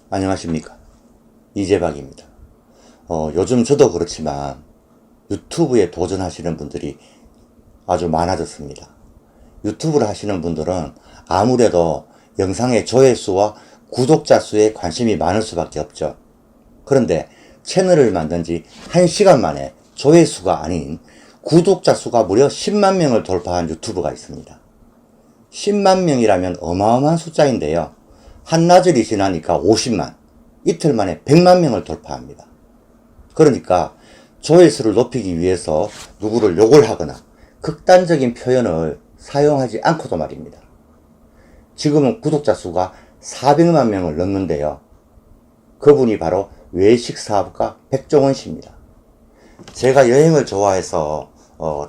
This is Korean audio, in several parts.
안녕하십니까, 이재박입니다. 요즘 저도 그렇지만 유튜브에 도전하시는 분들이 아주 많아졌습니다. 유튜브를 하시는 분들은 아무래도 영상의 조회수와 구독자 수에 관심이 많을 수밖에 없죠. 그런데 채널을 만든 지 1시간 만에 조회수가 아닌 구독자 수가 무려 10만 명을 돌파한 유튜브가 있습니다. 10만 명이라면 어마어마한 숫자인데요. 한나절이 지나니까 50만, 이틀 만에 100만 명을 돌파합니다. 그러니까 조회수를 높이기 위해서 누구를 욕을 하거나 극단적인 표현을 사용하지 않고도 말입니다. 지금은 구독자 수가 400만 명을 넘는데요. 그분이 바로 외식사업가 백종원 씨입니다. 제가 여행을 좋아해서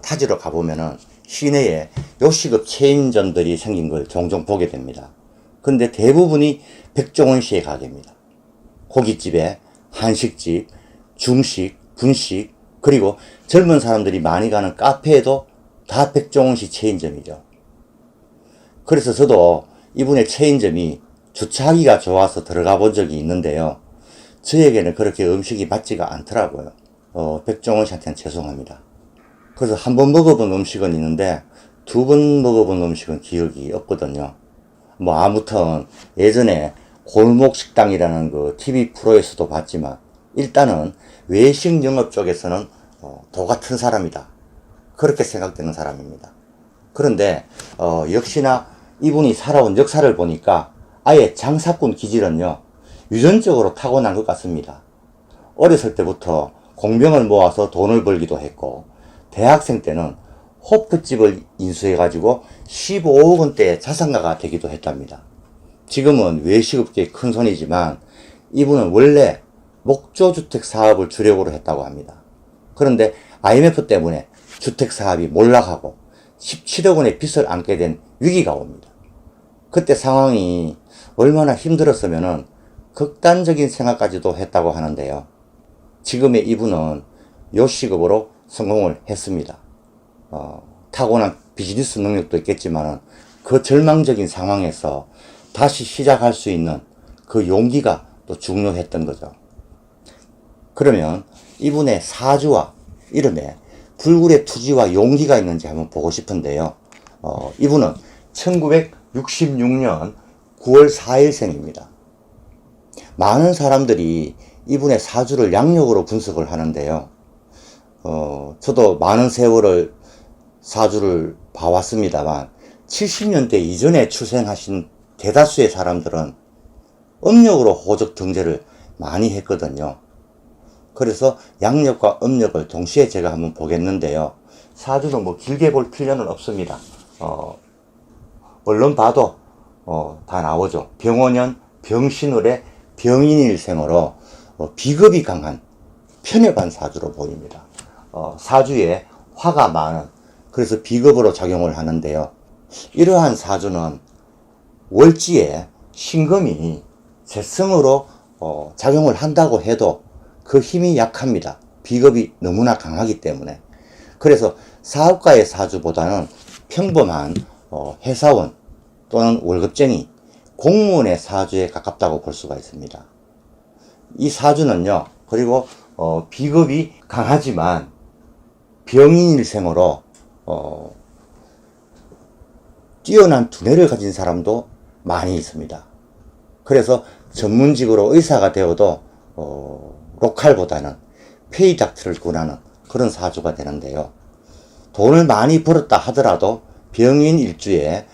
타지로 가보면은 시내에 요식업 체인점들이 생긴 걸 종종 보게 됩니다. 근데 대부분이 백종원 씨의 가게입니다. 고깃집에 한식집, 중식, 분식, 그리고 젊은 사람들이 많이 가는 카페에도 다 백종원 씨 체인점이죠. 그래서 저도 이분의 체인점이 주차하기가 좋아서 들어가 본 적이 있는데요. 저에게는 그렇게 음식이 맞지가 않더라고요. 백종원 씨한테는 죄송합니다. 그래서 한 번 먹어본 음식은 있는데 2번 먹어본 음식은 기억이 없거든요. 아무튼 예전에 골목식당이라는 그 TV 프로에서도 봤지만 일단은 외식 영업 쪽에서는 도 같은 사람이다, 그렇게 생각되는 사람입니다. 그런데 역시나 이분이 살아온 역사를 보니까 아예 장사꾼 기질은요 유전적으로 타고난 것 같습니다. 어렸을 때부터 공병을 모아서 돈을 벌기도 했고, 대학생 때는 호프집을 인수해가지고 15억 원대의 자산가가 되기도 했답니다. 지금은 외식업계의 큰손이지만 이분은 원래 목조주택 사업을 주력으로 했다고 합니다. 그런데 IMF 때문에 주택 사업이 몰락하고 17억 원의 빚을 안게 된 위기가 옵니다. 그때 상황이 얼마나 힘들었으면은 극단적인 생각까지도 했다고 하는데요. 지금의 이분은 요식업으로 성공을 했습니다. 타고난 비즈니스 능력도 있겠지만 그 절망적인 상황에서 다시 시작할 수 있는 그 용기가 또 중요했던 거죠. 그러면 이분의 사주와 이름에 불굴의 투지와 용기가 있는지 한번 보고 싶은데요. 이분은 1966년 9월 4일생입니다. 많은 사람들이 이분의 사주를 양력으로 분석을 하는데요. 저도 많은 세월을 사주를 봐왔습니다만 70년대 이전에 출생하신 대다수의 사람들은 음력으로 호적 등재를 많이 했거든요. 그래서 양력과 음력을 동시에 제가 한번 보겠는데요. 사주는 길게 볼 필요는 없습니다. 얼른 봐도 다 나오죠. 병원년 병신월의 병인일생으로 비겁이 강한 편협한 사주로 보입니다. 사주에 화가 많은, 그래서 비겁으로 작용을 하는데요. 이러한 사주는 월지에 신금이 재성으로 작용을 한다고 해도 그 힘이 약합니다. 비겁이 너무나 강하기 때문에. 그래서 사업가의 사주보다는 평범한 회사원 또는 월급쟁이, 공무원의 사주에 가깝다고 볼 수가 있습니다. 이 사주는요, 그리고 비겁이 강하지만 병인일생으로 뛰어난 두뇌를 가진 사람도 많이 있습니다. 그래서 전문직으로 의사가 되어도 로컬보다는 페이닥트를 권하는 그런 사주가 되는데요. 돈을 많이 벌었다 하더라도 병인일주에,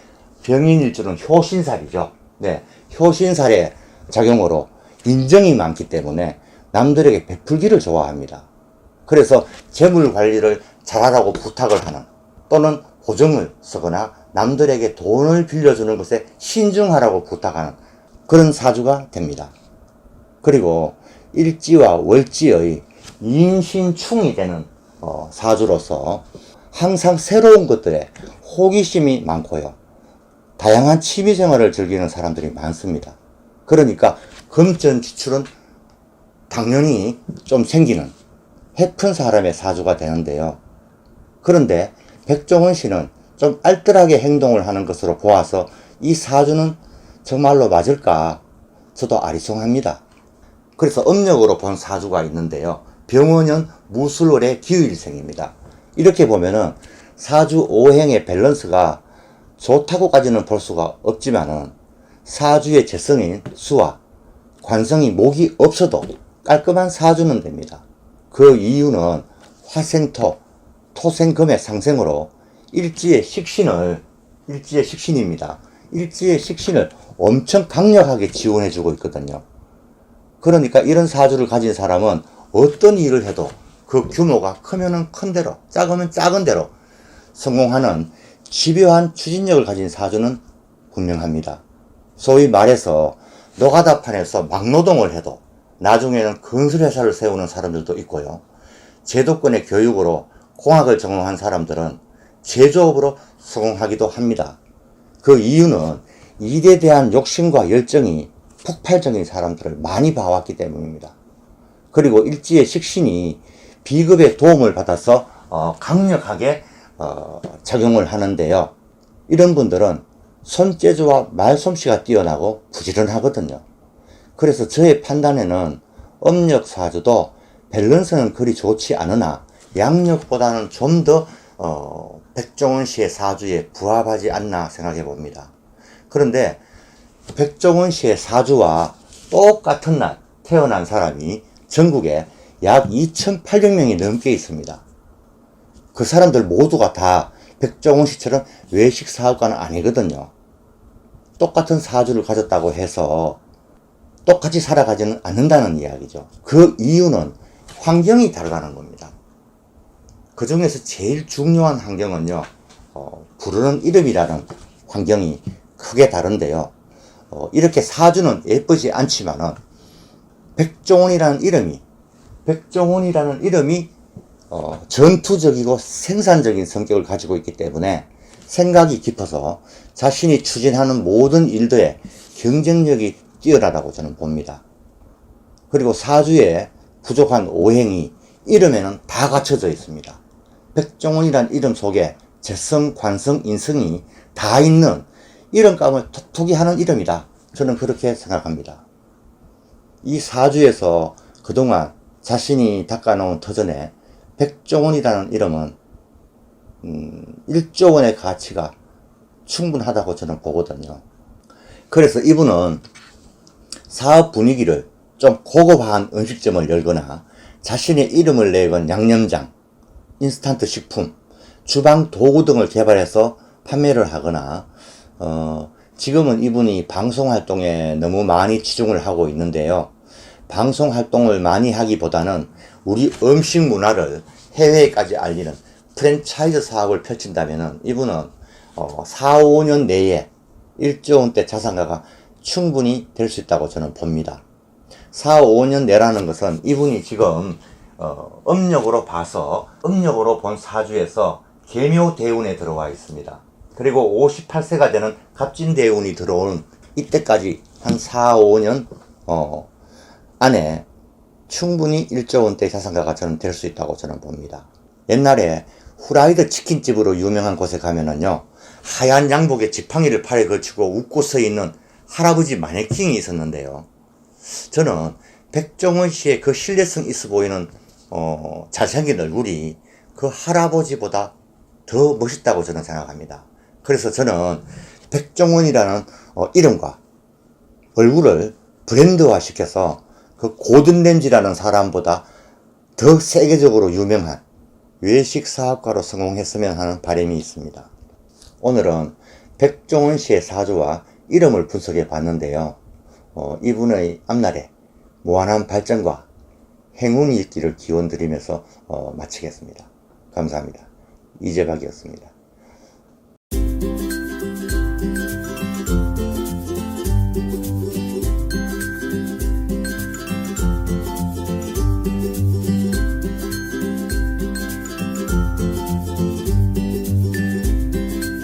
병인일주는 효신살이죠. 네, 효신살의 작용으로 인정이 많기 때문에 남들에게 베풀기를 좋아합니다. 그래서 재물 관리를 잘하라고 부탁을 하는, 또는 호정을 쓰거나 남들에게 돈을 빌려주는 것에 신중하라고 부탁하는 그런 사주가 됩니다. 그리고 일지와 월지의 인신충이 되는 사주로서 항상 새로운 것들에 호기심이 많고요. 다양한 취미생활을 즐기는 사람들이 많습니다. 그러니까 금전지출은 당연히 좀 생기는 해픈 사람의 사주가 되는데요. 그런데 백종원 씨는 좀 알뜰하게 행동을 하는 것으로 보아서 이 사주는 정말로 맞을까? 저도 아리송합니다. 그래서 음력으로 본 사주가 있는데요. 병원년 무술월의 기후일생입니다. 이렇게 보면은 사주 오행의 밸런스가 좋다고까지는 볼 수가 없지만은 사주의 재성인 수와 관성이 목이 없어도 깔끔한 사주는 됩니다. 그 이유는 화생토, 토생금의 상생으로 일지의 식신입니다. 일지의 식신을 엄청 강력하게 지원해주고 있거든요. 그러니까 이런 사주를 가진 사람은 어떤 일을 해도 그 규모가 크면은 큰 대로, 작으면 작은 대로 성공하는 집요한 추진력을 가진 사주는 분명합니다. 소위 말해서 노가다판에서 막노동을 해도 나중에는 건설회사를 세우는 사람들도 있고요. 제도권의 교육으로 공학을 전공한 사람들은 제조업으로 성공하기도 합니다. 그 이유는 일에 대한 욕심과 열정이 폭발적인 사람들을 많이 봐왔기 때문입니다. 그리고 일지의 식신이 비급의 도움을 받아서 강력하게 작용을 하는데요. 이런 분들은 손재주와 말솜씨가 뛰어나고 부지런하거든요. 그래서 저의 판단에는 음력사주도 밸런스는 그리 좋지 않으나 양력보다는 좀 더 백종원 씨의 사주에 부합하지 않나 생각해 봅니다. 그런데 백종원 씨의 사주와 똑같은 날 태어난 사람이 전국에 약 2,800명이 넘게 있습니다. 그 사람들 모두가 다 백종원 씨처럼 외식 사업가는 아니거든요. 똑같은 사주를 가졌다고 해서 똑같이 살아가지는 않는다는 이야기죠. 그 이유는 환경이 다르다는 겁니다. 그 중에서 제일 중요한 환경은요, 부르는 이름이라는 환경이 크게 다른데요. 이렇게 사주는 예쁘지 않지만은 백종원이라는 이름이 전투적이고 생산적인 성격을 가지고 있기 때문에 생각이 깊어서 자신이 추진하는 모든 일들에 경쟁력이 뛰어나다고 저는 봅니다. 그리고 사주에 부족한 오행이 이름에는 다 갖춰져 있습니다. 백종원이란 이름 속에 재성, 관성, 인성이 다 있는 이름감을 톡톡히 하는 이름이다. 저는 그렇게 생각합니다. 이 사주에서 그동안 자신이 닦아놓은 터전에 백종원이라는 이름은 1조 원의 가치가 충분하다고 저는 보거든요. 그래서 이분은 사업 분위기를 좀 고급한 음식점을 열거나 자신의 이름을 내건 양념장, 인스턴트 식품, 주방 도구 등을 개발해서 판매를 하거나 지금은 이분이 방송 활동에 너무 많이 치중을 하고 있는데요. 방송 활동을 많이 하기보다는 우리 음식 문화를 해외에까지 알리는 프랜차이즈 사업을 펼친다면 이분은 4, 5년 내에 1조 원대 자산가가 충분히 될 수 있다고 저는 봅니다. 4, 5년 내라는 것은 이분이 지금 음력으로 본 사주에서 계묘대운에 들어와 있습니다. 그리고 58세가 되는 갑진대운이 들어오는 이때까지 한 4, 5년 안에 충분히 1조 원대 자산가가 저는 될 수 있다고 저는 봅니다. 옛날에 후라이드 치킨집으로 유명한 곳에 가면은요, 하얀 양복에 지팡이를 팔에 걸치고 웃고 서 있는 할아버지 마네킹이 있었는데요. 저는 백종원 씨의 그 신뢰성 있어 보이는 잘생긴 얼굴이 그 할아버지보다 더 멋있다고 저는 생각합니다. 그래서 저는 백종원이라는 이름과 얼굴을 브랜드화 시켜서 그 고든 램지라는 사람보다 더 세계적으로 유명한 외식 사업가로 성공했으면 하는 바람이 있습니다. 오늘은 백종원 씨의 사주와 이름을 분석해 봤는데요. 이분의 앞날에 무한한 발전과 행운이 있기를 기원드리면서 마치겠습니다. 감사합니다. 이재박이었습니다.